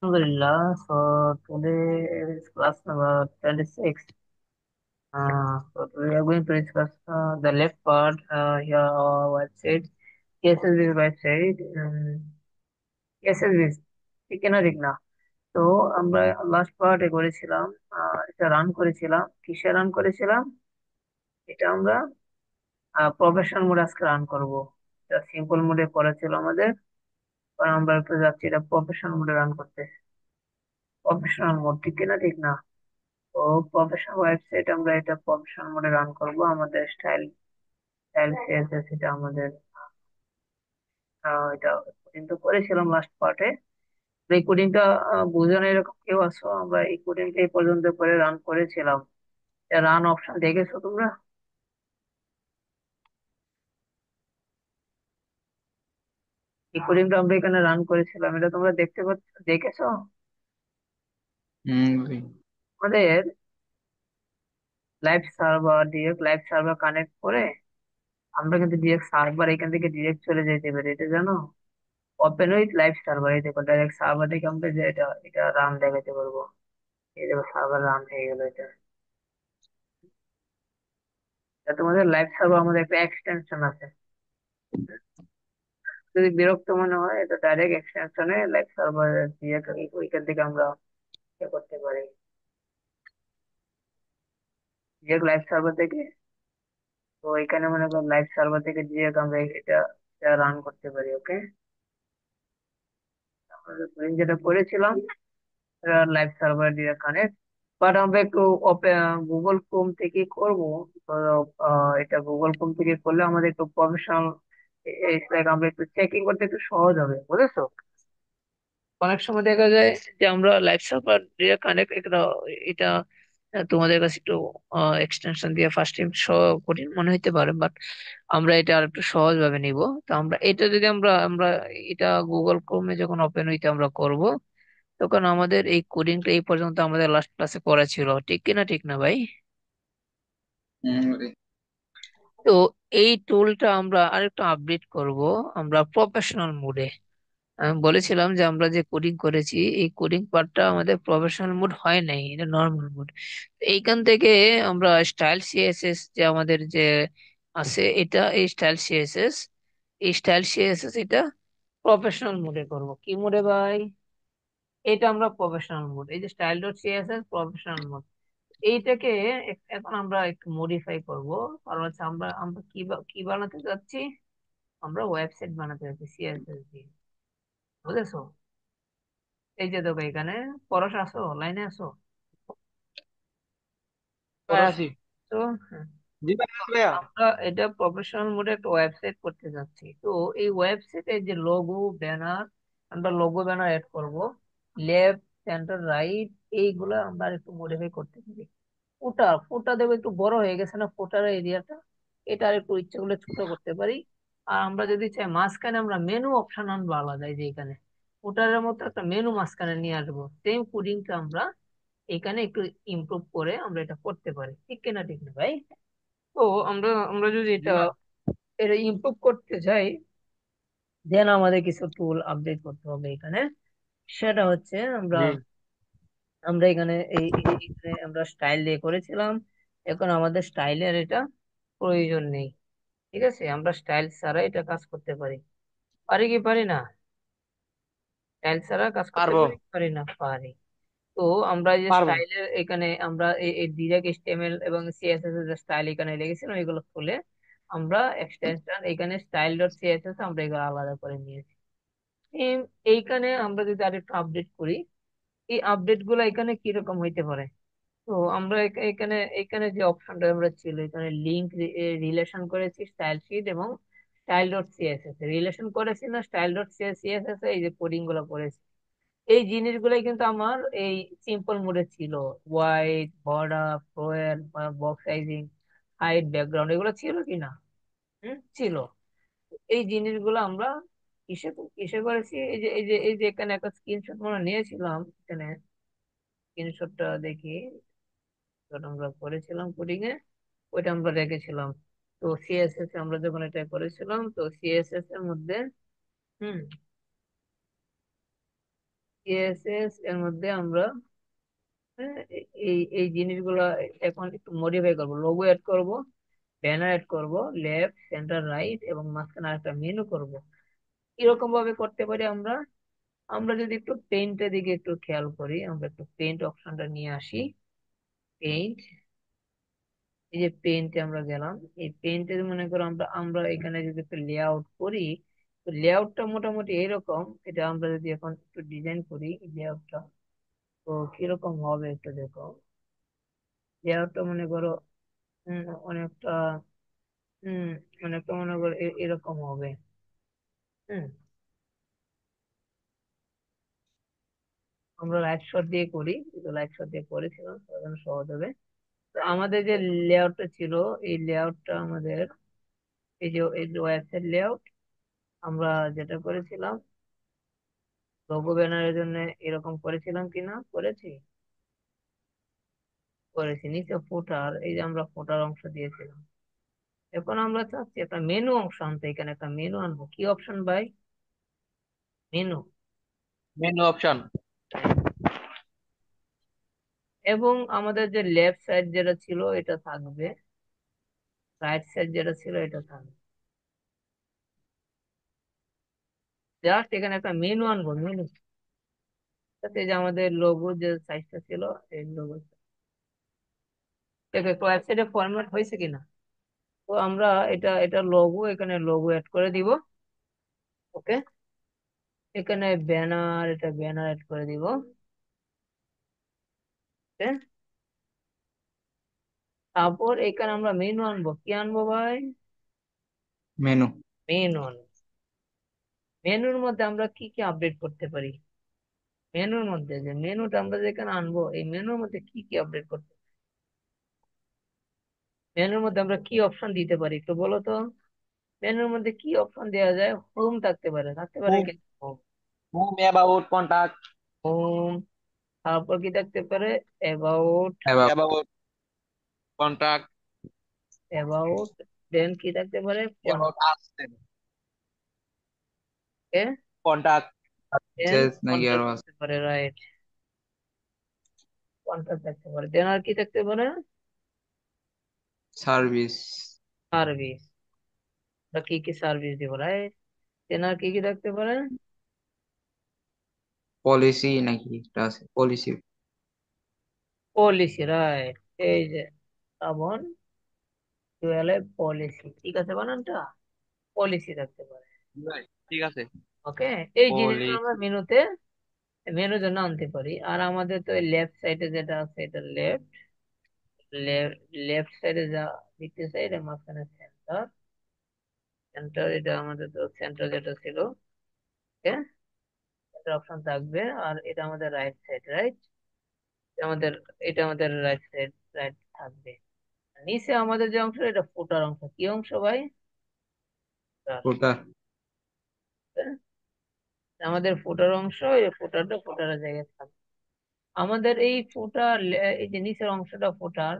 Alhamdulillah. So today is class number 26. So today we are going to discuss the left part here our website, KSSB website. KSSB ঠিক না ঠিক না। তো আমরা last পার্টে করেছিলাম, এটা রান করেছিলাম, কিসে রান করেছিলাম, এটা আমরা প্রফেশনাল মোডে আজকে রান করব। এটা সিম্পল মোডে করা ছিল আমাদের, কারণ আমরা একটু যাচ্ছি এটা প্রফেশনাল মোডে রান করতে। প্রফেশনাল মোড ঠিক না ঠিক না। তো প্রফেশনাল ওয়েবসাইট আমরা এটা প্রফেশনাল মোডে রান করব। আমাদের স্টাইল স্টাইল সিএসএস এটা আমাদের এটা কিন্তু করেছিলাম লাস্ট পার্টে। এই কোডিংটা বোঝানো এরকম কেউ আছো? আমরা এই কোডিংটা এই পর্যন্ত করে রান করেছিলাম। রান অপশন দেখেছো তোমরা? এই কোডিংটা আমরা এখানে রান করেছিলাম, এটা তোমরা দেখতে পাচ্ছ, দেখেছো? জি। আমাদের ডিরেক্ট লাইভ সার্ভার কানেক্ট করে আমরা কিন্তু ডিরেক্ট সার্ভার এখান থেকে ডিরেক্ট চলে যেতে পারি, এটা জানো? ওপেন উইথ লাইভ সার্ভার, এই দেখো ডাইরেক্ট সার্ভার থেকে আমরা যে এটা এটা রান দেখাতে পারবো। এই দেখো সার্ভার রান হয়ে গেল এটা। এটা তোমাদের লাইভ সার্ভার আমাদের একটা এক্সটেনশন আছে। যদি বিরক্ত মনে হয় এটা ডাইরেক্ট এক্সটেনশনে লাইভ সার্ভার দিয়ে ওইখান থেকে আমরা ইয়ে করতে পারি। ডিরেক্ট লাইভ সার্ভার থেকে, তো এখানে মনে করো লাইভ সার্ভার থেকে ডিরেক্ট আমরা এটা এটা রান করতে পারি। ওকে, আমরা যেটা করেছিলাম live server direct connect, but আমরা একটু গুগল ক্রোম থেকে করব। তো এটা গুগল ক্রোম থেকে করলে আমাদের একটু প্রফেশনাল, আমরা একটু চেকিং করতে একটু সহজ হবে, বুঝেছো? অনেক সময় দেখা যায় যে আমরা লাইভ সার্ভার দিয়ে কানেক্ট এটা এটা তোমাদের কাছে একটু এক্সটেনশন দিয়ে ফার্স্ট টাইম কঠিন মনে হতে পারে, বাট আমরা এটা আর একটু সহজ ভাবে নিব। তো আমরা এটা যদি আমরা আমরা এটা গুগল ক্রোমে যখন ওপেন হইতে আমরা করব, তখন আমাদের এই কোডিংটা এই পর্যন্ত আমাদের লাস্ট ক্লাসে করা ছিল, ঠিক কিনা ঠিক না ভাই? জি। তো এই টুলটা আমরা আরেকটু আপডেট করব, আমরা প্রফেশনাল মোডে। আমি বলেছিলাম যে আমরা যে কোডিং করেছি এই কোডিং পার্টটা আমাদের প্রফেশনাল মোড হয় নাই, এটা নর্মাল মোড। এইখান থেকে আমরা স্টাইল সিএসএস যে আমাদের যে আছে এটা, এই স্টাইল সিএসএস এটা প্রফেশনাল মোডে করব। কি মোডে ভাই? এটা আমরা প্রফেশনাল মোড, এই যে style dot CSS professional mode, এইটাকে এখন আমরা একটু মডিফাই করব। কারণ হচ্ছে আমরা আমরা কি বানাতে যাচ্ছি, আমরা ওয়েবসাইট বানাতে যাচ্ছি সিএসএস দিয়ে, বুঝেছো? এই যে দেখো এখানে পরশ আসো, লাইনে আসো, ভাই পরশ আছি। তো হ্যাঁ। জি ভাই, আছি ভাইয়া। আমরা এটা প্রফেশনাল মোডে একটা ওয়েবসাইট করতে যাচ্ছি। তো এই ওয়েবসাইটে যে লোগো ব্যানার, আমরা লোগো ব্যানার এড করব, লেফট সেন্টার রাইট, এইগুলো আমরা একটু মডিফাই করতে পারি। ফুটা দেবো, একটু বড় হয়ে গেছে না ফুটার এরিয়াটা, এটা আর একটু ইচ্ছে করলে ছোট করতে পারি। আর আমরা যদি চাই মাঝখানে আমরা মেনু অপশন আনবো আলাদা, এই যে এখানে ফুটারের মতো একটা মেনু মাঝখানে নিয়ে আসবো, সেম কোডিংটা আমরা এখানে একটু ইমপ্রুভ করে আমরা এটা করতে পারি, ঠিক কিনা ঠিক না ভাই? তো আমরা আমরা যদি জি এটা ভাই। এটা ইমপ্রুভ করতে চাই, দেন আমাদের কিছু টুল আপডেট করতে হবে এখানে। সেটা হচ্ছে আমরা জি। আমরা এখানে এখানে আমরা স্টাইল দিয়ে করেছিলাম, এখন আমাদের স্টাইলের এটা প্রয়োজন নেই। ঠিক আছে, আমরা স্টাইল ছাড়া এটা কাজ করতে পারি। পারি কি পারি না? স্টাইল ছাড়া কাজ করতে পারবো। পারি কি পারি না? পারি। তো আমরা এই যে পারবো। স্টাইলের এখানে আমরা এই ডিরেক্ট এইচটিএমএল এবং সিএসএস এর যে স্টাইল এখানে লিখেছিলাম এগুলো খুলে আমরা এক্সটেনশন এখানে স্টাইল ডট সিএসএস আমরা এগুলো আলাদা করে নিয়েছি। এইখানে আমরা যদি আরেকটু আপডেট করি, এই আপডেট গুলো এখানে কিরকম হইতে পারে। তো আমরা এখানে এখানে যে অপশনটা আমরা ছিল এখানে লিঙ্ক রিলেশন করেছি স্টাইল শিট এবং স্টাইল ডট সিএসএস রিলেশন করেছি না, স্টাইল ডট সিএসএস এই যে কোডিং গুলো করেছি, এই জিনিসগুলাই কিন্তু আমার এই সিম্পল মোডে ছিল। White border, flower, box sizing, height, background, এগুলো ছিল কি না? ছিল। এই জিনিসগুলো আমরা কিসে কিসে করেছি, এই যে এখানে একটা স্ক্রিনশট আমরা নিয়েছিলাম এখানে, স্ক্রিনশটটা দেখি, যেটা আমরা করেছিলাম কোডিং এ, ওইটা আমরা রেখেছিলাম। তো সিএসএস আমরা যখন এটা করেছিলাম, তো সিএসএস এর মধ্যে হুম সিএসএস এর মধ্যে আমরা এই এই জিনিসগুলো এখন একটু মডিফাই করবো, লোগো এড করব, ব্যানার এড করব, লেফট সেন্টার রাইট এবং মাঝখানে একটা মেনু করব। এরকম ভাবে করতে পারি আমরা। আমরা যদি একটু পেইন্টের দিকে একটু খেয়াল করি, আমরা একটু পেইন্ট অপশনটা নিয়ে আসি। পেইন্ট, এই যে পেইন্টে আমরা গেলাম, এই পেইন্টে মনে করো আমরা আমরা এখানে যদি একটু লেআউট করি, তো লেআউটটা মোটামুটি এরকম। এটা আমরা যদি এখন একটু ডিজাইন করি লেআউটটা, তো কিরকম হবে একটু দেখো। লেআউটটা মনে করো উম, অনেকটা হম অনেকটা মনে করো এরকম হবে। হম আমরা লাইট শট দিয়ে করি, লাইট শট দিয়ে করেছিলাম তার সহজ হবে। তো আমাদের যে লেআউটটা ছিল, এই লেআউটটা আমাদের এই যে ওয়েবসাইট লেআউট আমরা যেটা করেছিলাম লোগো ব্যানারের জন্য এরকম করেছিলাম কিনা, করেছি, করেছি। নিচে ফুটার, এই যে আমরা ফুটার অংশ দিয়েছিলাম। এখন আমরা চাচ্ছি একটা মেনু অংশ আনতে, এখানে একটা মেনু আনবো। কি অপশন ভাই? মেনু। Menu option. এবং আমাদের যে লেফট সাইড যেটা ছিল এটা থাকবে, রাইট সাইড যেটা ছিল এটা থাকবে। জাস্ট এখানে একটা মেনু আনবো, মেনু সাথে যে আমাদের লোগো যে সাইজটা ছিল, এই লোগো দেখো একটু ওয়েবসাইটে ফরম্যাট হয়েছে কিনা। তো আমরা এটা এটা লোগো, এখানে লোগো অ্যাড করে দিব। ওকে, এখানে ব্যানার, এটা ব্যানার অ্যাড করে দিব। ওকে, তারপর এখানে আমরা মেনু আনবো। কি আনবো ভাই? মেনু। মেনু আনবো। মেনুর মধ্যে আমরা কি কি আপডেট করতে পারি? মেনুর মধ্যে যে মেনুটা আমরা যেখানে আনবো, এই মেনুর মধ্যে কি কি আপডেট করতে, মেনুর মধ্যে আমরা কি অপশন দিতে পারি একটু বলো তো। মেনুর মধ্যে কি অপশন দেওয়া যায়? হোম থাকতে পারে, থাকতে পারে হোম। কি? Home, home, about, contact. Home. তারপর কি থাকতে পারে? About, about, contact. About. Then কি থাকতে পারে? About us, contact. Contact. Then চেস নাকি আরো কন্ট্যাক্ট আছে? থাকতে পারে, রাইট। কন্ট্যাক্ট থাকতে পারে, দেন আর কি থাকতে পারে? সার্ভিস। সার্ভিস। কি কি সার্ভিস দিব, রাইট। দেন আর কি কি থাকতে পারে? পলিসি নাকি একটা আছে, পলিসি। Policy, right. এই যে শ্রাবণ টুয়েলভ পলিসি, ঠিক আছে বানানটা? পলিসি থাকতে পারে। ঠিক আছে। ওকে, এই জিনিসগুলো আমরা পলিসি। মেনুতে, মেনুর জন্য আনতে পারি। আর আমাদের তো লেফট সাইডে যেটা আছে, এটা লেফট, লেফট সাইডে যা দ্বিতীয় সাইডে মাঝখানে সেন্টার, সেন্টার এটা আমাদের তো সেন্টার যেটা ছিল, সেন্টার অপশন থাকবে। আর এটা আমাদের রাইট সাইড, রাইট। আমাদের, এটা আমাদের রাইট সাইড, রাইট থাকবে। নিচে আমাদের যে অংশ, এটা ফুটার অংশ। কি অংশ ভাই? Footer। ওটা। আমাদের ফুটার অংশ, এই ফুটারটা ফুটারের জায়গায় থাকবে। আমাদের এই ফুটার, এই যে নিচের অংশটা ফুটার,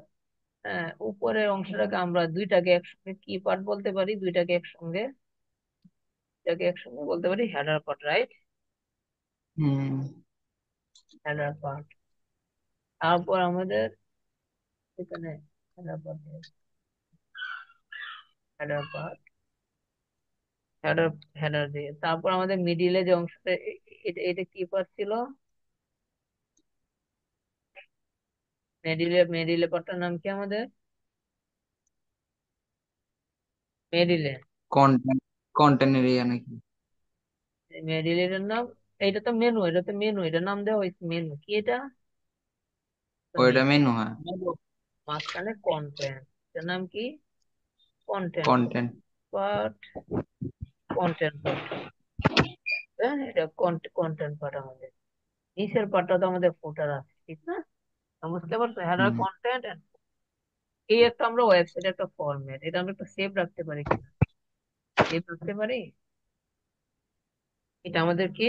হ্যাঁ, উপরের অংশটাকে আমরা দুইটাকে একসঙ্গে কি পার্ট বলতে পারি? দুইটাকে একসঙ্গে, এটাকে একসঙ্গে বলতে পারি header part, right. Hmm. Header part. তারপর আমাদের এখানে header part, header part, header, header দিয়ে তারপর আমাদের মিডিলে যে অংশটা, এটা এটা কি পার্ট ছিল? মিডিলে পার্টটার নাম কি আমাদের? মিডিলে, কন্টেন্ট, কন্টেন্ট এরিয়া নাকি? মিডিলের নাম, এটা তো মেনু, এটা তো মেনু, এটা নাম দেওয়া হয়েছে মেনু। কি এটা? ওইটা মেনু, হ্যাঁ। মাঝখানে কন্টেন্ট, এটার নাম কি? Content content. Part, content part. হ্যাঁ, এটা কন্টেন্ট পার্ট আমাদের। নিচের পার্টটা তো আমাদের ফুটার আছে, ঠিক না? বুঝতে পারছো, হেডার, হুম। কন্টেন্ট। এই একটা আমরা ওয়েবসাইট একটা ফরম্যাট, এটা আমরা একটা সেভ রাখতে পারি কিনা? সেভ রাখতে পারি। এটা আমাদের কি?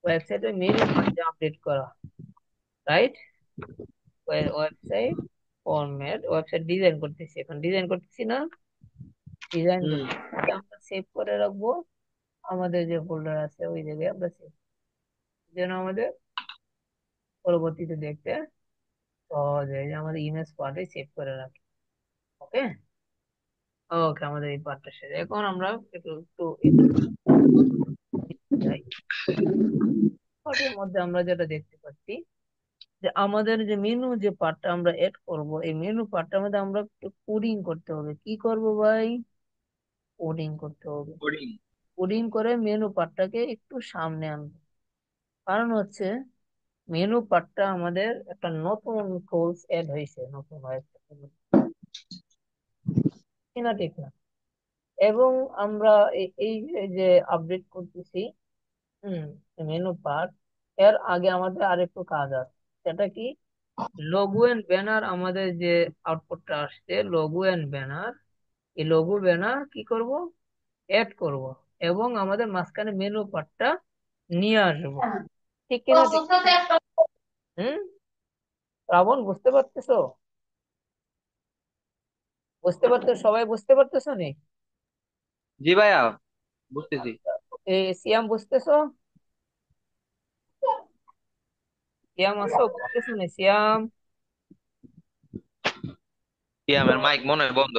ওয়েবসাইটের মেইন যে আপডেট করা, right. Website format, website design করতেছি, এখন ডিজাইন করতেছি না, ডিজাইন হুম। করতেছি, এটা আমরা সেভ করে রাখবো। আমাদের যে ফোল্ডার আছে ওই জায়গায় আমরা সেভ, যেন আমাদের পরবর্তীতে দেখতে সহজ হয়, যে আমাদের ইমেজ পার্টে সেভ করে রাখি। ওকে, ওকে, আমাদের এই পার্টটা শেষ। এখন আমরা একটু একটু একটু যাই। পার্টের মধ্যে আমরা যেটা দেখতে পাচ্ছি, যে আমাদের যে মেনু যে পার্টটা আমরা এড করব, এই মেনু পার্টটার মধ্যে আমরা একটু কোডিং করতে হবে। কি করব ভাই? কোডিং করতে হবে। কোডিং। কোডিং করে মেনু পার্টটাকে একটু সামনে আনবো। কারণ হচ্ছে মেনু পার্টটা আমাদের একটা নতুন টুলস এড হয়েছে, নতুন একটা কিনা ঠিক না? এবং আমরা এই যে আপডেট করতেছি, হুম, মেনু পার্ট, এর আগে আমাদের আরেকটু কাজ আছে। সেটা কি? লোগো এন্ড ব্যানার, আমাদের যে আউটপুটটা আসছে লোগো এন্ড ব্যানার, এই লোগো ব্যানার কি করব? এড করব, এবং আমাদের মাঝখানে মেনু পার্টটা নিয়ে আসবো। ঠিক কিনা ঠিক না? হুম, রাবণ, বুঝতে পারতেছো? বুঝতে পারতেছো? সবাই বুঝতে পারতেছো নি? জি ভাইয়া, বুঝতেছি। এই সিয়াম, বুঝতেছো? সিয়াম আসো, বুঝতেছো নি সিয়াম? কি তো আমার মাইক মনে হয় বন্ধ।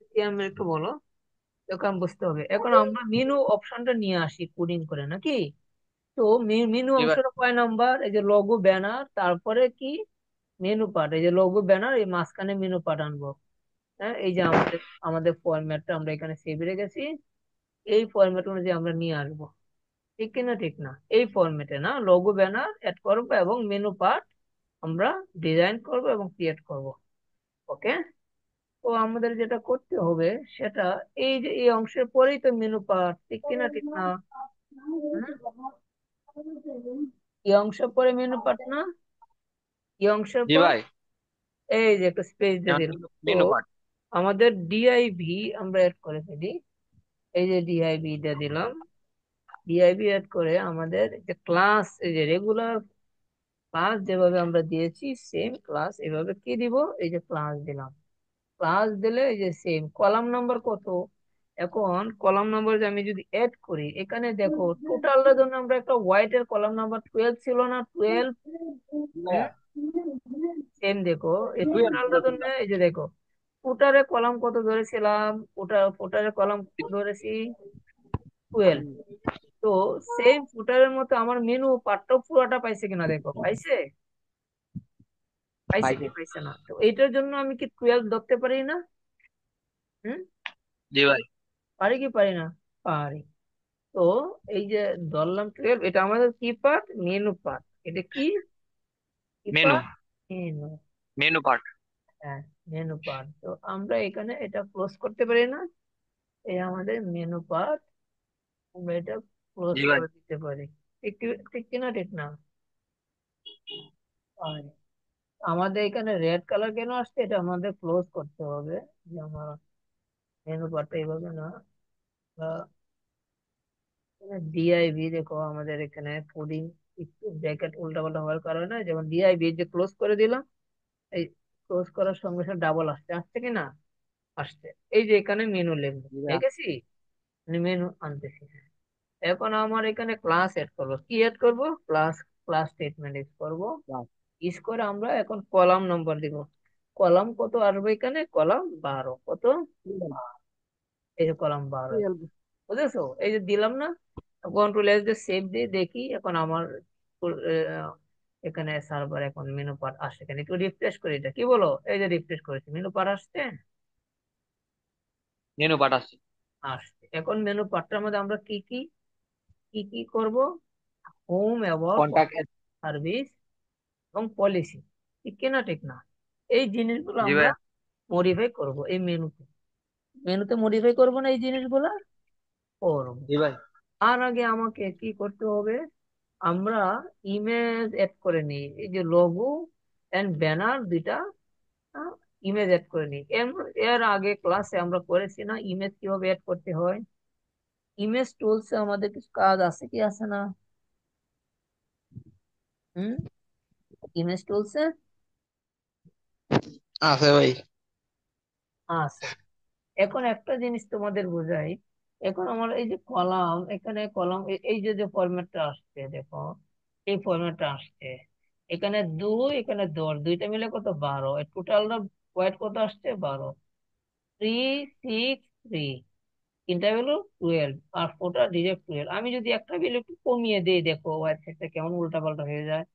সিয়াম একটু বলো। এখন বুঝতে হবে। এখন আমরা মেনু অপশনটা নিয়ে আসি কোডিং করে, নাকি? তো মেনু জি ভাই। অংশটা কয় নাম্বার? এই যে লোগো ব্যানার, তারপরে কি? মেনু পার্ট, এই যে লোগো ব্যানার, এই মাঝখানে মেনু পার্ট আনবো। হ্যাঁ, এই যে আমাদের আমাদের ফরম্যাটটা আমরা এখানে সেভ রেখেছি, এই ফরম্যাট অনুযায়ী আমরা নিয়ে আসবো। ঠিক কিনা ঠিক না? এই ফরম্যাটে না, লোগো ব্যানার এড করবো এবং মেনু পার্ট আমরা ডিজাইন করব এবং ক্রিয়েট করব। ওকে, তো আমাদের যেটা করতে হবে সেটা, এই যে এই অংশের পরেই তো মেনু পার্ট, ঠিক কিনা ঠিক না? হুম? এই অংশের পরে মেনু পার্ট না? এই অংশের জি পর ভাই। এই যে একটা স্পেস দিয়ে দিলাম। তো মেনু পার্ট। আমাদের ডিআইভি আমরা এড করে ফেলি। এই যে ডিআইভি দিয়ে দিলাম। ডিআইভি এড করে আমাদের যে ক্লাস, এই যে রেগুলার ক্লাস যেভাবে আমরা দিয়েছি, সেম ক্লাস এভাবে কি দিব? এই যে ক্লাস দিলাম। ক্লাস দিলে এই যে সেম কলাম নাম্বার কত? এখন কলাম নাম্বার যে আমি যদি এড করি, এখানে দেখো টোটালটার জন্য আমরা একটা হোয়াইট এর কলাম নাম্বার 12 ছিল না? 12। হুম, সেম দেখো, এই টোটালটার জন্য এই যে দেখো, ফুটারে কলাম কত ধরেছিলাম? ফুটারে কলাম ধরেছি 12। তো সেম ফুটারের মতো আমার মেনু পার্টটাও পুরোটা পাইছে কিনা দেখো, পাইছে? পাইছে কি পাইছে। পাইছে না? তো এইটার জন্য আমি কি 12 ধরতে পারি না? হুম, জি ভাই। পারি কি পারি না? পারি। তো এই যে ধরলাম 12, এটা আমাদের কি পার্ট? Menu part. এটা কি? কি menu. Part? Menu. Menu part. হ্যাঁ, মেনু পার্ট। তো আমরা এখানে এটা ক্লোজ করতে পারি না? এই আমাদের মেনু পার্ট, আমরা এটা ক্লোজ জি ভাই। করে দিতে পারি। ঠিক কিনা ঠিক না? পারি। আমাদের এখানে রেড কালার কেন আসছে? এটা আমাদের ক্লোজ করতে হবে। যে আমার মেনু বারটা এইভাবে না, ডিআইভি দেখো আমাদের এখানে কোডিং একটু ব্র্যাকেট উল্টাপাল্টা হওয়ার কারণে, যেমন ডিআইভি যে ক্লোজ করে দিলাম, এই ক্লোজ করার সঙ্গে সঙ্গে ডাবল আসছে, আসছে কি না? আসছে। এই যে এখানে মেনু লিখবো, জি ভাই। দেখেছি? মেনু আনতেছি। এখন আমার এখানে ক্লাস এড করবো। কি এড করবো? ক্লাস। ক্লাস স্টেটমেন্ট ইউজ করবো। ইউজ করে আমরা এখন কলাম নম্বর দিব। কলাম কত আসবে? এখানে কলাম 12। কত? এই যে কলাম 12। বুঝেছো? এই যে দিলাম না, কন্ট্রোল এস দিয়ে সেভ দিয়ে দেখি এখন আমার আহ, এখানে সার্ভার এখন মেনু পার্ট আসছে। এখানে একটু রিফ্রেশ করি, এটা কি বলো? এই যে রিফ্রেশ করেছি, মেনু পার্ট আসছে। মেনু পার্ট আছে। আসছে। এখন মেনু পার্টটার মধ্যে আমরা কি কি কি কি করব? Home, about, contact. সার্ভিস এবং পলিসি। ঠিক কিনা ঠিক না? এই জিনিসগুলো জি আমরা ভাই। মডিফাই করব এই মেনুতে। মেনুতে মডিফাই করব না এই জিনিসগুলো? করব। জি ভাই। আর আগে আমাকে কি করতে হবে? আমরা ইমেজ এড করে নিই, এই যে লোগো এন্ড ব্যানার দুইটা ইমেজ এড করে নিই। এর এর আগে ক্লাসে আমরা করেছি না ইমেজ কিভাবে এড করতে হয়? ইমেজ টুলসে আমাদের কিছু কাজ আছে কি আছে না? হুম, ইমেজ টুলসে আছে ভাই। আছে। এখন একটা জিনিস তোমাদের বোঝাই, এখন আমার এই যে কলাম, এখানে কলাম, এই যে যে ফরম্যাটটা আসছে দেখো, এই ফরম্যাটটা আসছে। এখানে 2, এখানে 10, দুইটা মিলে কত, 12। টোটাল ওয়েট কত আসছে, 12। 3, 6, 3, তিনটা হলো 12, আর 4টা ডিরেক্ট 12। আমি যদি একটা ভ্যালু একটু কমিয়ে দিই, দেখো ওয়েট সেটটা কেমন উল্টা পাল্টা হয়ে যায়।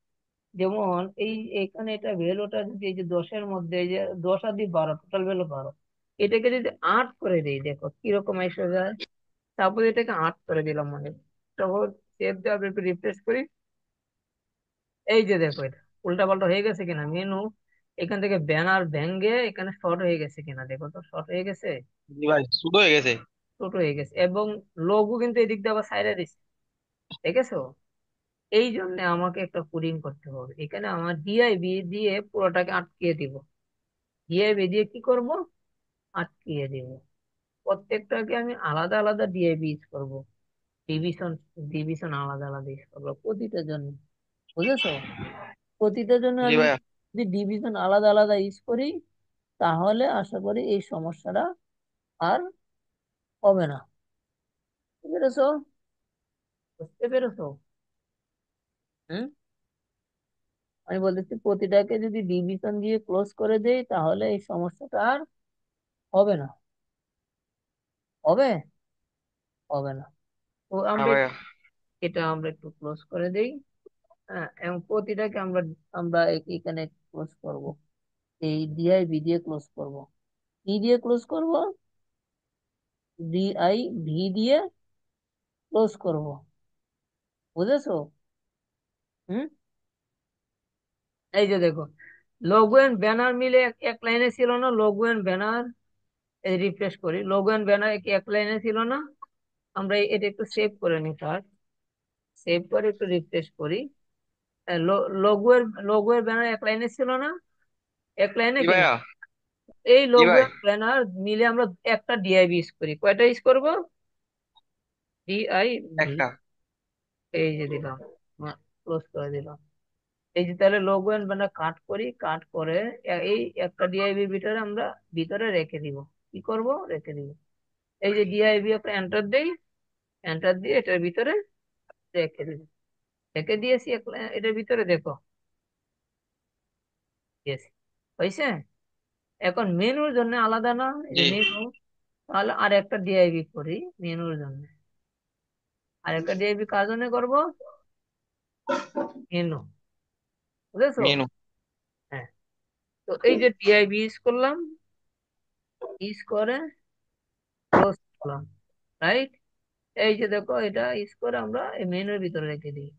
যেমন এই এখানে এটা ভ্যালুটা যদি এই যে 10-এর মধ্যে, এই যে 10 আর 2 12, টোটাল ভ্যালু 12, এটাকে যদি 8 করে দিই, দেখো কিরকম এসে যায়। তারপরে এটাকে 8 করে দিলাম, মানে তারপর সেভ দেওয়ার একটু রিফ্রেশ করি। এই যে দেখো, এটা উল্টা পাল্টা হয়ে গেছে কিনা মেনু, এখান থেকে ব্যানার ভেঙ্গে এখানে শর্ট হয়ে গেছে কিনা, দেখো তো শর্ট হয়ে গেছে, জি ভাই, শুরু হয়ে গেছে। ছোট হয়ে গেছে। এবং লোগো কিন্তু এদিক দিয়ে আবার সাইডে দিচ্ছে, দেখেছো? এই জন্য আমাকে একটা কোডিং করতে হবে, এখানে আমার ডিআইবি দিয়ে পুরোটাকে আটকিয়ে দিব। ডিআইবি দিয়ে কি করব, আটকিয়ে দিব। প্রত্যেকটাকে আমি আলাদা আলাদা ডিআইবি ইউজ করবো, ডিভিশন, ডিভিশন আলাদা আলাদা ইউজ করবো প্রতিটার জন্য, বুঝেছো? প্রতিটার জন্য জি আমি ভাইয়া। যদি ডিভিশন আলাদা আলাদা ইউজ করি, তাহলে আশা করি এই সমস্যাটা আর হবে না। বুঝতে পেরেছো? বুঝতে পেরেছো? হুম। আমি বলতেছি প্রতিটাকে যদি ডিভিশন দিয়ে ক্লোজ করে দেই, তাহলে এই সমস্যাটা আর হবে না। হবে? হবে না। তো হ্যাঁ আমরা ভাইয়া। এটা আমরা একটু ক্লোজ করে দেই। হ্যাঁ, এবং প্রতিটাকে আমরা আমরা এখানে ক্লোজ করব, এই ডিআইবি দিয়ে ক্লোজ করব। কি দিয়ে ক্লোজ করব? ডিআই ভি দিয়ে ক্লোজ করব। বুঝেছো? হুম। এই যে দেখো, লোগো এন্ড ব্যানার মিলে এক লাইনে ছিল না, লোগো এন্ড ব্যানার। এই রিফ্রেশ করি, লোগো এন্ড ব্যানার এক লাইনে ছিল না। আমরা এটা একটু সেভ করে নিই ফার্স্ট, সেভ করে একটু রিফ্রেশ করি। লোগো এর, লোগো এর ব্যানার এক লাইনে ছিল না, এক লাইনে জি কিনা। ভাইয়া। এই জি লোগো ভাই। এর ব্যানার মিলে আমরা একটা ডিআইবি ইউজ করি, কয়টা ইউজ করব? ডিআইবি। একটা। এই যে দিলাম, ক্লোজ করে দিলাম। এই যে তাহলে লোগো এন্ড ব্যানার কাট করি, কাট করে এই একটা ডিআইবি ভিতরে আমরা ভিতরে রেখে দিব। কি করব, রেখে দিব। এই যে ডিআইবি একটা এন্টার দেই, এন্টার দিয়ে এটার ভিতরে রেখে দিব। রেখে দিয়েছি এটার ভিতরে, দেখো দিয়েছি, হয়েছে। এখন মেনুর জন্য আলাদা না, এই জি। যে মেনু, তাহলে আর একটা ডিআইবি করি মেনুর জন্য। আর একটা ডিআইবি কার জন্য করবো, মেনু, বুঝেছো? মেনু। হ্যাঁ। তো এই যে ডিআইবি ইউজ করলাম, ইউজ করে ক্লোজ করলাম, রাইট? এই যে দেখো, এটা ইউজ করে আমরা এই মেনুর ভিতরে রেখে দিই।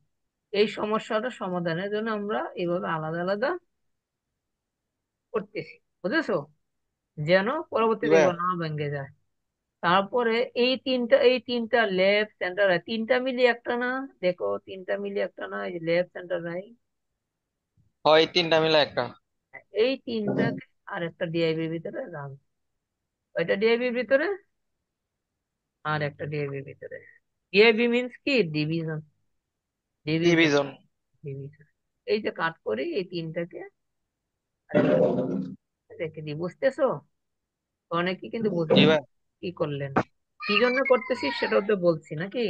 এই সমস্যাটা সমাধানের জন্য আমরা এইভাবে আলাদা আলাদা করতেছি, বুঝেছো? যেন জি পরবর্তীতে ভাইয়া। এগুলো না ভেঙে যায়। তারপরে এই তিনটা লেফট সেন্টার, তিনটা মিলিয়ে একটা না, দেখো তিনটা মিলিয়ে একটা না, এই যে লেফট সেন্টার নাই, হয়, তিনটা মিলে একটা। এই তিনটাকে আর একটা ডিআইবির ভিতরে রাখ। ওইটা ডিআইবির ভিতরে, আর একটা ডিআইবির ভিতরে। ডিআইবি মিন্স কি, ডিভিশন, ডিভিশন, ডিভিশন। ডিভিশন। এই যে কাট করি এই তিনটাকে আরেকটা রেখে দিই, বুঝতেছো? অনেকে কিন্তু জি বুঝলেন ভাই। কি করলেন, কি জন্য করতেছি সেটাও তো বলছি নাকি।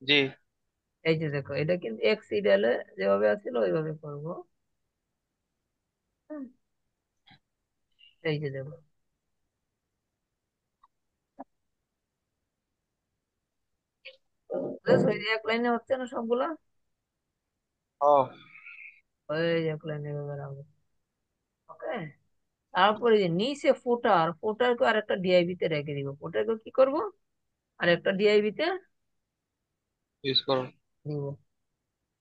জি। এই যে দেখো, এটা কিন্তু এক্স সিরিয়ালে যেভাবে আছিল ওইভাবে করবো। হুম, এই যে দেখো, বুঝেছো? এই যে এক লাইনে হচ্ছে না সবগুলা, ও। ওই যে এক লাইনে এভাবে রাখবো। ওকে। তারপরে যে নিচে ফুটার, ফুটারকে আরেকটা ডিআইবি তে রেখে দিব, ফুটারকে কি করব, আরেকটা ডিআইবি তে ইউজ করো। দিব,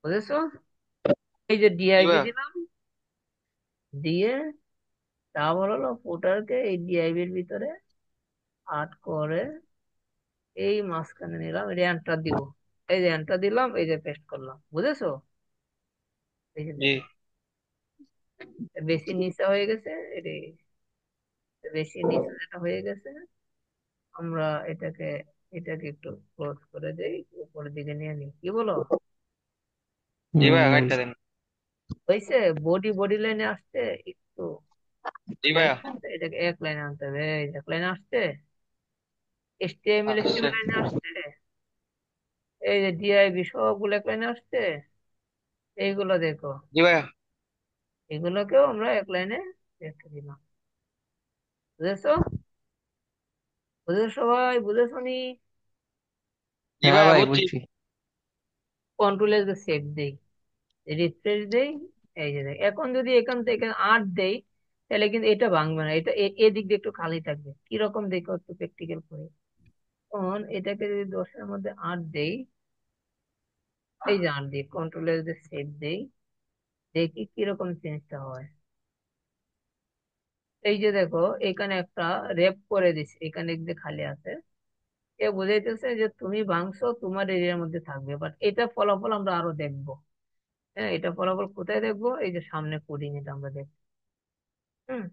বুঝেছো? এই যে জি ডিআইবি ভাইয়া। দিলাম, দিয়ে তারপর হলো ফুটারকে এই ডিআইবির ভিতরে আট করে এই মাঝখানে নিলাম, এটা এন্টার দিব। এই যে এন্টার দিলাম, এই যে পেস্ট করলাম, বুঝেছো? এই যে জি। দেখো, বেশি নিচে হয়ে গেছে, এটি বেশি নিচে যেটা হয়ে গেছে, আমরা এটাকে এটাকে একটু ক্লোজ করে দেই, উপরের দিকে নিয়ে নিই, কি বলো? জি ভাইয়া, কাটতে দেন। হয়েছে? বডি বডি লাইনে আসছে একটু, জি লাইন ভাইয়া। আসছে, এটাকে এক লাইনে আনতে হবে, এই এক লাইনে আসছে। HTML আচ্ছা। HTML লাইনে আসছে, এই যে ডিআইবি সবগুলো এক লাইনে আসছে, এইগুলো দেখো, জি ভাইয়া। এগুলোকেও আমরা এক লাইনে রেখে দিলাম। বুঝেছো? বুঝেছো সবাই? বুঝেছো নি? জি হ্যাঁ ভাইয়া ভাই বুঝছি। বুঝছি। কন্ট্রোল এস সেভ দেই, রিফ্রেশ দেই, এই যে দেখ, এখন যদি এখান থেকে 8 দেই, তাহলে কিন্তু এটা ভাঙবে না, এটা এদিক দিয়ে একটু খালি থাকবে। কিরকম দেখো একটু প্র্যাকটিক্যাল করে। তখন এটাকে যদি 10-এর মধ্যে 8 দেই, এই যে 8 দিই, কন্ট্রোল এস সেভ দেই, দেখি কিরকম চেঞ্জটা হয়। এই যে দেখো, এখানে একটা রেপ করে দিছি, এখানে যে খালি আছে, এ বুঝাইতেছে যে তুমি ভাঙছো, তোমার এরিয়ার মধ্যে থাকবে। বাট এটা ফলাফল আমরা আরো দেখবো। হ্যাঁ, এটা ফলাফল কোথায় দেখবো? এই যে সামনে কোডিং, এটা আমরা দেখবো। হুম,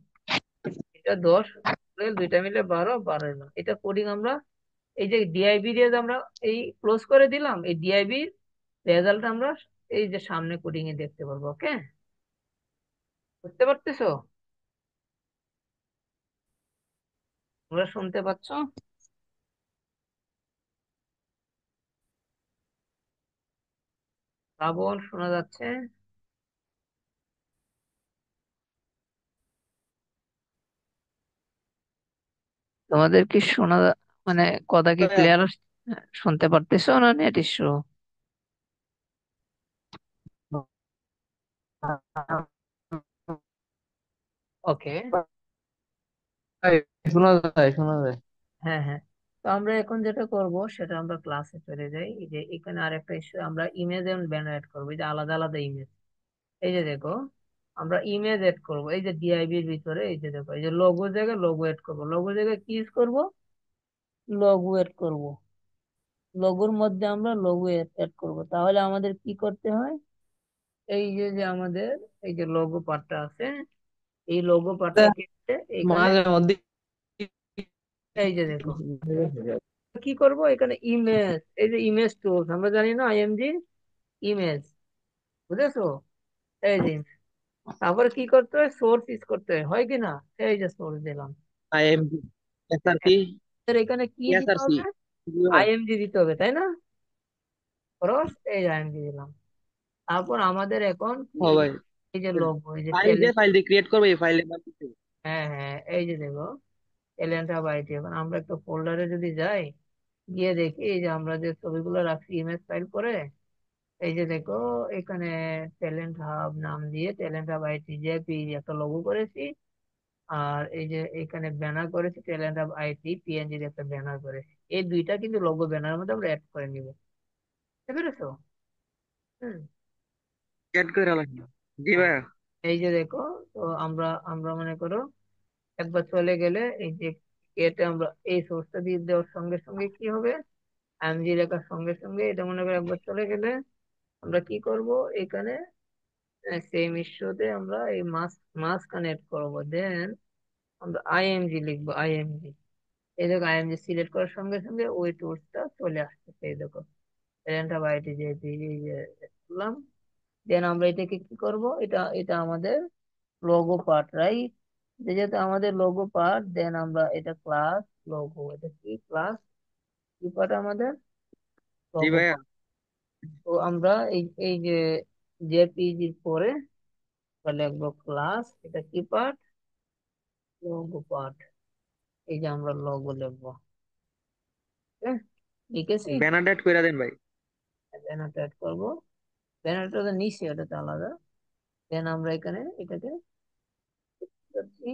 এটা 10 দুইটা মিলে 12, 12 এলো, এটা কোডিং আমরা এই যে ডিআইবি দিয়ে যে আমরা এই ক্লোজ করে দিলাম, এই ডিআইবি রেজাল্ট আমরা এই যে সামনে কোডিং এ দেখতে পারবো। ওকে, বুঝতে পারতেছো? তোমরা শুনতে পাচ্ছ? শ্রাবণ, শোনা যাচ্ছে? তোমাদের কি শোনা মানে কথা কি ভাইয়া, ক্লিয়ার শুনতে পারতেছো না নেট ইস্যু? ওকে। ভাই, শোনা যায় শোনা যায়। হ্যাঁ, হ্যাঁ। তো আমরা এখন যেটা করব সেটা আমরা ক্লাসে চলে যাই। এই যে এখানে আরেকটা ইস্যু, আমরা ইমেজ এবং ব্যানার এড করবো, এই যে আলাদা আলাদা ইমেজ। এই যে দেখো, আমরা ইমেজ এড করব এই যে ডিআইবির ভিতরে। এই যে দেখো, এই যে লোগো জায়গায় লোগো এড করব, লোগো জায়গায় কি ইউজ করব? লোগো এড করব। লোগোর মধ্যে আমরা লোগো এড করব। তাহলে আমাদের কি করতে হয়? এই যে যে আমাদের এই যে লোগো পার্টটা আছে, এই লোগো পার্টটাকে এখানে, মাঝে মধ্যে এই যে দেখো, কি করব এখানে ইমেজ, এই যে ইমেজ টুলস আমরা জানি না, আইএমজি ইমেজ, বুঝেছো? এই যে image। তারপরে কি করতে হয়? সোর্স ইউজ করতে হয়, হয় কি না? এই যে সোর্স দিলাম। আইএমপি এসআরসি এর এখানে কি দিতে এসআরসি। হবে? আইএমজি দিতে হবে, তাই না? খরচ, এই আইএমজি দিলাম। তারপর আমাদের এখন কি, ও ভাই, এই যে লোগো, এই যে ফাইল দিয়ে ট্যালেন্ট। ফাইল দিয়ে ক্রিয়েট করবে এই ফাইলে। হ্যাঁ, হ্যাঁ, এই যে দেখো, ট্যালেন্ট হাব আইটি। এখন আমরা একটু ফোল্ডারে যদি যাই, গিয়ে দেখি এই যে আমরা যে ছবিগুলো রাখছি ইমেজ ফাইল করে, এই যে দেখো, এখানে ট্যালেন্ট হাব নাম দিয়ে ট্যালেন্ট হাব আইটি জেপিজি একটা লোগো করেছি। আর এই যে এখানে ব্যানার করেছি ট্যালেন্ট হাব আইটি পিএনজি একটা ব্যানার করেছি। এই দুইটা কিন্তু লোগো ব্যানারের মধ্যে আমরা অ্যাড করে নিব। বুঝতে পেরেছো? হুম। এড করে রাখলাম। জি হ্যাঁ, ভাইয়া। এই যে দেখো, তো আমরা আমরা মনে করো একবার চলে গেলে, এই যে এটা আমরা এই সোর্সটা দিয়ে দেওয়ার সঙ্গে সঙ্গে কি হবে? এমজি লেখার সঙ্গে সঙ্গে এটা মনে করো একবার চলে গেলে, আমরা কি করব? এখানে সেম ইস্যুতে আমরা এই মাস মাস কানেক্ট করবো। দেন আমরা আইএমজি লিখবো, আইএমজি। এই দেখো, আইএমজি সিলেক্ট করার সঙ্গে সঙ্গে ওই টুলসটা চলে আসতেছে। এই দেখো, রেন্টা বাইটি যে এই যে করলাম। দেন আমরা এটাকে কি করব? এটা এটা আমাদের লোগো পার্ট, রাইট? যেহেতু আমাদের লোগো পার্ট, দেন আমরা এটা ক্লাস লোগো, এটা কি ক্লাস, কি পার্ট আমাদের? জি লোগো ভাইয়া। পার্ট। তো আমরা এই এই যে জেপিজির পরে লিখবো ক্লাস, এটা কি পার্ট? Logo part. এই যে আমরা লোগো লিখবো। হ্যাঁ, লিখেছি। ব্যানার এড করে দেন ভাই। ব্যানারটা অ্যাড করবো, ব্যানারটা তো নিচে, ওটা তো আলাদা। দেন আমরা এখানে এটাকে করছি,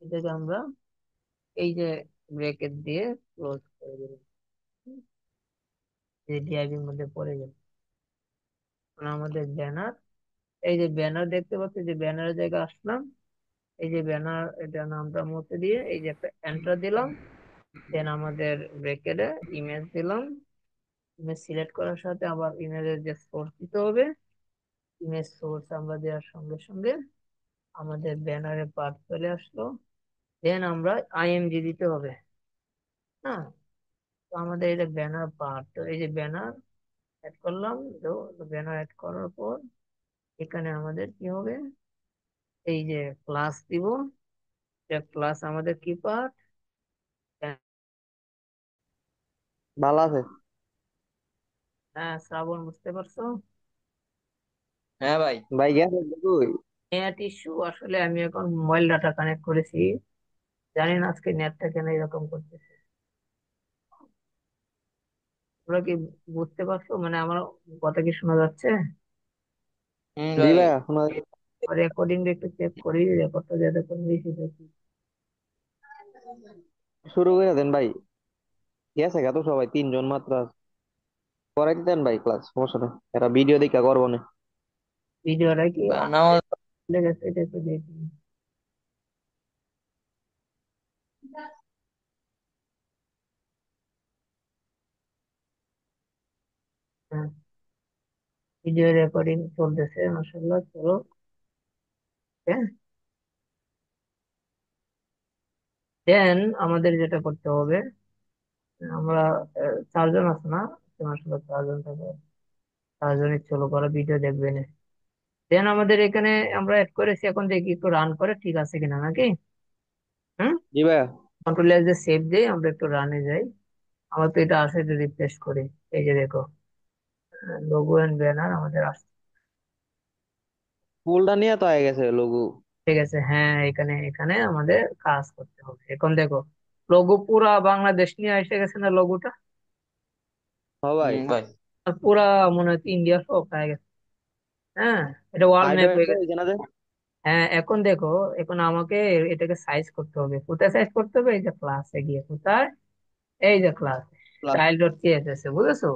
এটাকে আমরা এই যে ব্রেকেট দিয়ে ক্লোজ করে দিলাম, যে ডিআইবির মধ্যে পড়ে গেল। এখন আমাদের ব্যানার, এই যে ব্যানার দেখতে পাচ্ছি, যে ব্যানারের জায়গায় আসলাম, এই যে ব্যানার, এটা নামটা মুছে দিয়ে এই যে একটা এন্টার দিলাম। দেন আমাদের ব্রেকেটে ইমেজ দিলাম। ইমেজ সিলেক্ট করার সাথে আবার ইমেজের যে সোর্স দিতে হবে, ইমেজ সোর্স আমরা দেওয়ার সঙ্গে সঙ্গে আমাদের ব্যানারে পার্ট চলে আসলো। দেন আমরা আইএমজি দিতে হবে। হ্যাঁ, তো আমাদের এটা ব্যানার পার্ট, তো এই যে ব্যানার অ্যাড করলাম। তো ব্যানার অ্যাড করার পর এখানে আমাদের কি হবে? এই যে ক্লাস দিব, ক্লাস আমাদের কি পার্ট? ভালো আছে। হ্যাঁ, শ্রাবণ, বুঝতে পারছো? হ্যাঁ ভাই। ভাই গেছে কই? নেট ইস্যু আসলে, আমি এখন মোবাইল ডাটা কানেক্ট করেছি, জানি না আজকে নেটটা কেন এরকম করতেছে। তোমরা কি বুঝতে পারছো, মানে আমার কথা কি শোনা যাচ্ছে? জি ভাই। ভাইয়া শোনা যাচ্ছে। রেকর্ডিং একটু চেক করি, রেকর্ডটা যাতে করে বেশি দেখি। শুরু করে দেন ভাই। গেছে গা তো সবাই, 3 জন মাত্র আছে। করাই দেন ভাই ক্লাস, সমস্যা নেই। এরা ভিডিও দেখা করবো না। ভিডিওটা কি অন বানাও। হয়ে গেছে, এটা একটু দেখি। হ্যাঁ, ভিডিও রেকর্ডিং চলতেছে, মাশাআল্লাহ, চলো। হ্যাঁ, দেন আমাদের যেটা করতে হবে, আমরা 4 জন আছে না? মাশাআল্লাহ, 4 জন থাকে। 4 জনই চলো করা ভিডিও দেখবে না। দেন আমাদের এখানে আমরা অ্যাড করেছি, এখন দেখি একটু রান করে ঠিক আছে কিনা, নাকি? হুম। জি ভাইয়া। কন্ট্রোল এস দিয়ে সেভ দেই, আমরা একটু রানে যাই। আমার তো এটা আসে, একটু রিফ্রেশ করি। এই যে দেখো, লোগো এন্ড ব্যানার আমাদের আসছে। ফুলটা নিয়ে তো হয়ে গেছে লোগো। ঠিক আছে, হ্যাঁ, এখানে এখানে আমাদের কাজ করতে হবে। এখন দেখো, লোগো পুরা বাংলাদেশ নিয়ে এসে গেছে না লোগোটা? হ্যাঁ ভাই। ভাই। আর পুরা মনে হচ্ছে ইন্ডিয়া সব হয়ে গেছে। হ্যাঁ, এটা ওয়ার্ল্ড হাইট ম্যাপ হয়ে হয়েছে গেছে। এখানে যে। হ্যাঁ, এখন দেখো, এখন আমাকে এটাকে সাইজ করতে হবে। কোথায় সাইজ করতে হবে? এই যে ক্লাসে গিয়ে, কোথায়? এই যে class, plus. Style dot CSS এ, বুঝেছো?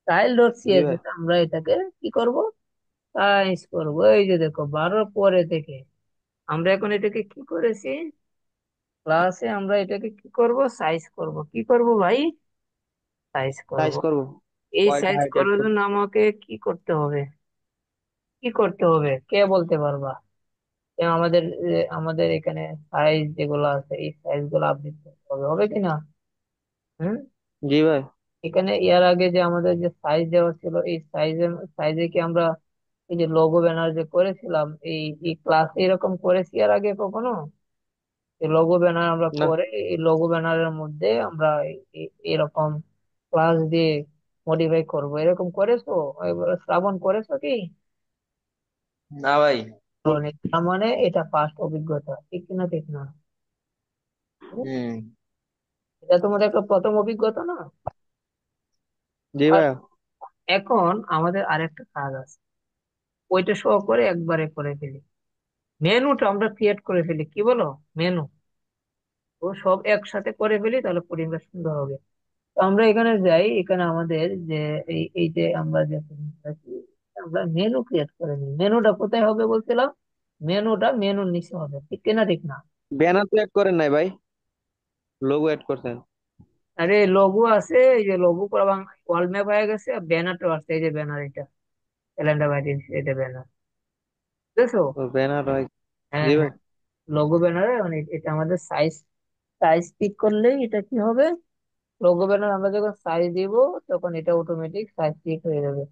স্টাইল ডট জি ভাই। সিএসএস আমরা এটাকে কি করব? সাইজ করব। এই যে দেখো, 12 পরে থেকে আমরা এখন এটাকে কি করেছি? ক্লাসে আমরা এটাকে কি করব? সাইজ করব। কি করব ভাই? সাইজ করব। সাইজ করবো। এই ওয়াইড সাইজ হাইট এড করার করবো। জন্য আমাকে কি করতে হবে? কি করতে হবে কে বলতে পারবা? আমাদের আমাদের এখানে সাইজ যেগুলো আছে, এই সাইজ গুলো আপডেট করতে হবে, হবে কিনা? হুম। জি ভাই। এখানে এর আগে যে আমাদের যে সাইজ দেওয়া ছিল, এই সাইজে কি আমরা এই যে লোগো ব্যানার যে করেছিলাম, এই এই ক্লাসে এরকম করেছি এর আগে কখনো? এই লোগো ব্যানার আমরা না। করে, এই লোগো ব্যানারের মধ্যে আমরা এরকম ক্লাস দিয়ে মডিফাই করব, এরকম করেছো? এবার শ্রাবণ, করেছো কি? না ভাই। করোনি। তার মানে এটা ফার্স্ট অভিজ্ঞতা, ঠিক কিনা, ঠিক না? হুম? হুম। এটা তোমাদের একটা প্রথম অভিজ্ঞতা না? জি আর ভাইয়া। এখন আমাদের আরেকটা কাজ আছে, ওইটা শো করে একবারে করে ফেলি। মেনুটা আমরা ক্রিয়েট করে ফেলি, কি বলো? মেনু, ও সব একসাথে করে ফেলি, তাহলে পরিবেশ সুন্দর হবে। তো আমরা এখানে যাই, এখানে আমাদের যে এই যে আমরা যে পরিবেশটা আছি, আমরা মেনু ক্রিয়েট করে নিই। মেনুটা কোথায় হবে বলছিলাম? মেনুটা মেনুর নিচে হবে, ঠিক কিনা, ঠিক না? ব্যানার তো অ্যাড করেন নাই ভাই, লোগো অ্যাড করছেন। আরে লোগো আছে, এই যে লোগো করা ওয়াল ম্যাপ হয়ে গেছে, ব্যানারটা আছে, এই যে ব্যানার, এটা ক্যালেন্ডার বাইরে, এটা ব্যানার, বুঝেছো? ও ব্যানার হয়। হ্যাঁ, জি ভাই। হ্যাঁ, লোগো ব্যানারে মানে এটা আমাদের সাইজ, সাইজ পিক করলেই এটা কি হবে? লোগো ব্যানার আমরা যখন সাইজ দিব, তখন এটা অটোমেটিক সাইজ পিক হয়ে যাবে।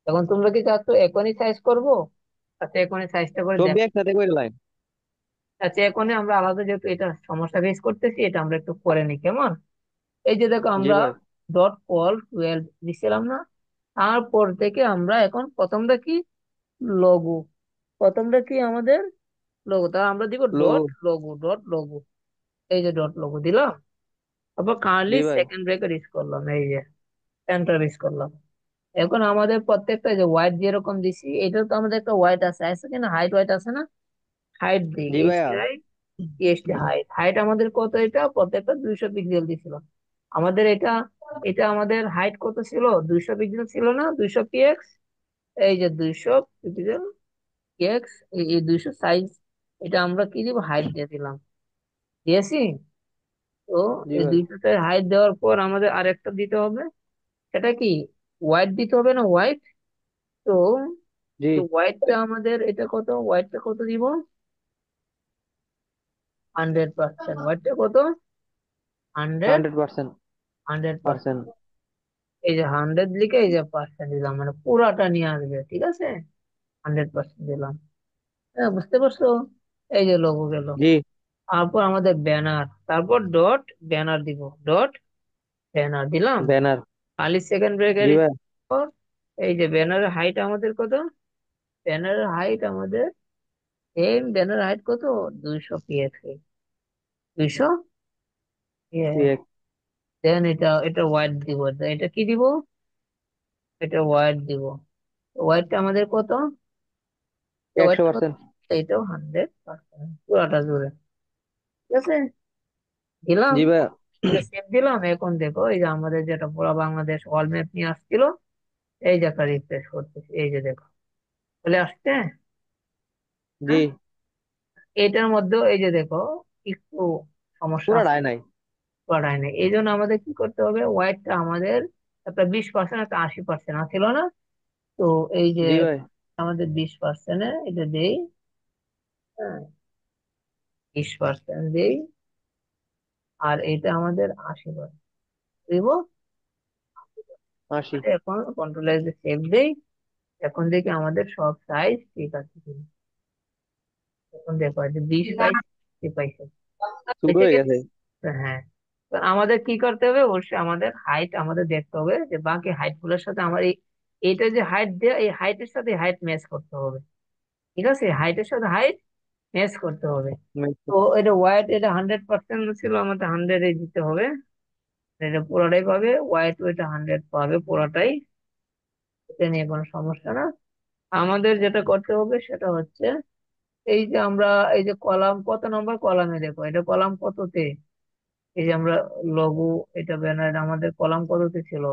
এখন তোমরা কি চাচ্ছ এখনই সাইজ করবো? আচ্ছা, এখনই সাইজটা করে ছবি দেখ। একসাথে করে লাইন। আচ্ছা, এখনই আমরা আলাদা, যেহেতু এটা সমস্যা ফেস করতেছি, এটা আমরা একটু করে নিই, কেমন? এই যে দেখো, জি আমরা ভাই। .col12 দিছিলাম না? তারপর থেকে আমরা এখন প্রথমটা কি? লঘু। প্রথমটা কি আমাদের? লঘু। তা আমরা দিব লোগো। ডট লঘু, ডট লঘু। এই যে ডট লঘু দিলাম, তারপর কার্লি জি ভাই। সেকেন্ড ব্রেকেট ইউজ করলাম, এই যে এন্টার ইউজ করলাম। এখন আমাদের প্রত্যেকটা যে হোয়াইট যেরকম দিছি, এটা তো আমাদের একটা হোয়াইট আছে, আছে কিনা? হাইট হোয়াইট আছে না? হাইট দিই, জি ভাইয়া। HTI EST height. হাইট আমাদের কত? এটা প্রত্যেকটা 200 পিক্সেল দিছিল আমাদের। এটা এটা আমাদের হাইট কত ছিল? 200 পিক্সেল ছিল না? 200 px। এই যে 200 পিক্সেল এক্স, এই 200 সাইজ, এটা আমরা কি দিব? হাইট দিয়ে দিলাম, দিয়েছি। তো জি এই ভাই। 200 হাইট দেওয়ার পর আমাদের আরেকটা দিতে হবে, সেটা কি? হোয়াইট দিতে হবে না, হোয়াইট? তো জি। হোয়াইটটা আমাদের, এটা কত? হোয়াইটটা কত দিব? 100%। হোয়াইটটা কত? হান্ড্রেড 100%। Hundred percent. এই যে 100 লিখে এই যে পার্সেন্ট দিলাম, মানে পুরাটা নিয়ে আসবে, ঠিক আছে? 100% দিলাম। হ্যাঁ, বুঝতে পারছো? এই যে লোগো গেল। জি। তারপর আমাদের ব্যানার, তারপর ডট ব্যানার দিব, ডট ব্যানার দিলাম। ব্যানার। খালি সেকেন্ড জি ব্রেকের ভাই। পর এই যে ব্যানারের হাইট আমাদের কত, ব্যানারের হাইট আমাদের, এই ব্যানারের হাইট কত, 200 psi, 200। দেন এটা ওয়াইড দিব, এটা কি দিব, এটা ওয়াইড দিব। ওয়াইডটা আমাদের কত, একশো ওয়াইডটা কত, পার্সেন্ট এইটাও 100% পুরাটা জুড়ে। ঠিক আছে, দিলাম। জি ভাই। সেভ দিলাম। এখন দেখো এই যে আমাদের যেটা পুরো বাংলাদেশ ওয়াল ম্যাপ নিয়ে আসছিল, এই যে একটা রিফ্রেশ করতেছি, এই যে দেখো চলে আসছে। জি। হ্যাঁ, এটার মধ্যেও এই যে দেখো একটু সমস্যা আছে, পুরাটাই নাই। পড়ায় নাই। এই জন্য আমাদের কি করতে হবে, ওয়াইটটা আমাদের একটা 20%, একটা 80% ছিল না? তো এই যে জি ভাই। আমাদের 20%-এ এটা দেই, হ্যাঁ, 20% দেই, আর এটা আমাদের 80% দিব। 80। এখন কন্ট্রোল সেভ দেই। এখন দেখি আমাদের সব সাইজ ঠিক আছে কিনা। এখন দেখো এই যে 20 পাইছে, 20 পাইছে, ছোট পাইছে হয়ে কি? গেছে। হ্যাঁ। তো আমাদের কি করতে হবে, অবশ্যই আমাদের হাইট আমাদের দেখতে হবে যে বাকি হাইট গুলোর সাথে আমার এইটা যে হাইট দেয়া, এই হাইটের সাথে হাইট ম্যাচ করতে হবে। ঠিক আছে, হাইটের সাথে হাইট ম্যাচ করতে হবে। তো এটা ওয়াইড, এটা 100% ছিল, আমাদের 100 দিতে হবে। এটা পুরোটাই পাবে, ওয়াইড এটা 100 পাবে পুরোটাই। এটা নিয়ে কোনো সমস্যা না। আমাদের যেটা করতে হবে সেটা হচ্ছে এই যে আমরা এই যে কলাম, কত নম্বর কলামে দেখো, এটা কলাম কততে, এই যে আমরা লঘু, এটা ব্যানার আমাদের কলাম কততে ছিল,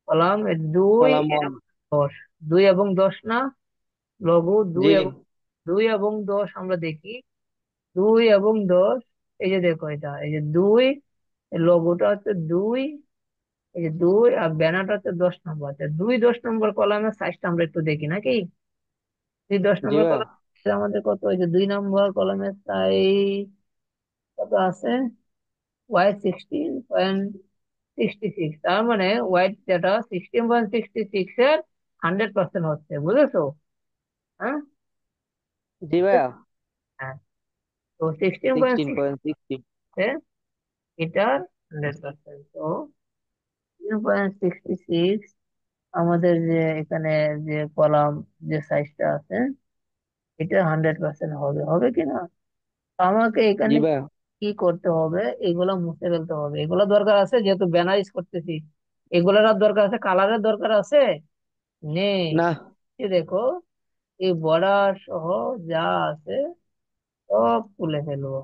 কলাম 2, কলাম ওয়ান। 10, 2 এবং 10 না, লঘু দুই জি। এবং 2 এবং 10 আমরা দেখি, 2 এবং 10। এই যে দেখো এটা, এই যে 2, লঘুটা হচ্ছে 2, এই যে 2 আর ব্যানারটা হচ্ছে 10 নম্বর। 2, 10 নম্বর কলামের সাইজটা আমরা একটু দেখি নাকি। দশ জি নম্বর ভাই। কলাম আমাদের কত, এই যে 2 নম্বর কলামের সাইজ কত আছে, Y16.66, তার মানে ওয়াইড যেটা 16.66 এর 100% হচ্ছে, বুঝেছো? হ্যাঁ, জি ভাইয়া। হ্যাঁ। তো সিক্সটিন পয়েন্ট 16.60। এটার 100%, তো 16.66 আমাদের যে এখানে যে কলাম, যে সাইজটা আছে, এটা 100% হবে, হবে কিনা? তো আমাকে জি এখানে ভাইয়া। কি করতে হবে, এগুলো মুছে ফেলতে হবে। এগুলো দরকার আছে যেহেতু ব্যানার ইউজ করতেছি, এগুলোর আর দরকার আছে, কালারের দরকার আছে নেই। না। এই দেখো, এই বর্ডার সহ যা আছে সব তুলে ফেলবো,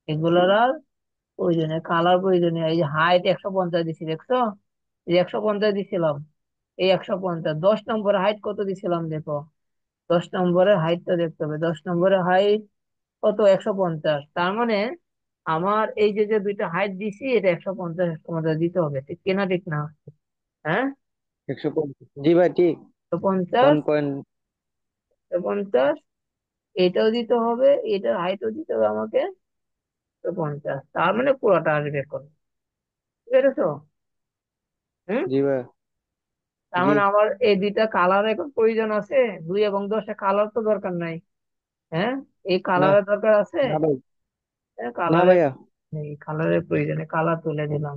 এগুলোর আর প্রয়োজনে, কালার প্রয়োজনীয়। এই যে হাইট 150 দিছি দেখছো, এই 150 দিছিলাম, এই 150, 10 নম্বরের হাইট কত দিছিলাম দেখো, 10 নম্বরের হাইটটা দেখতে হবে। 10 নম্বরের হাইট কত, 150। তার মানে আমার এই যে যে দুইটা হাইট দিছি, এটা 150, 150 দিতে হবে, ঠিক কিনা, ঠিক না? হ্যাঁ, 150। জি ভাই ঠিক। 150, 1 পয়েন্ট। 150, এটাও দিতে হবে, এটার হাইটও দিতে হবে আমাকে 150। তার মানে পুরোটা আসবে এখন, ঠিক আছে তো? হুম। জি ভাই। তার জি। মানে আমার এই দুইটা কালার এখন প্রয়োজন আছে, 2 এবং 10-এ কালার তো দরকার নাই। হ্যাঁ, এই না। কালারের দরকার আছে। না ভাই। হ্যাঁ, না কালারের, ভাইয়া। এই কালারের প্রয়োজনে কালার তুলে দিলাম।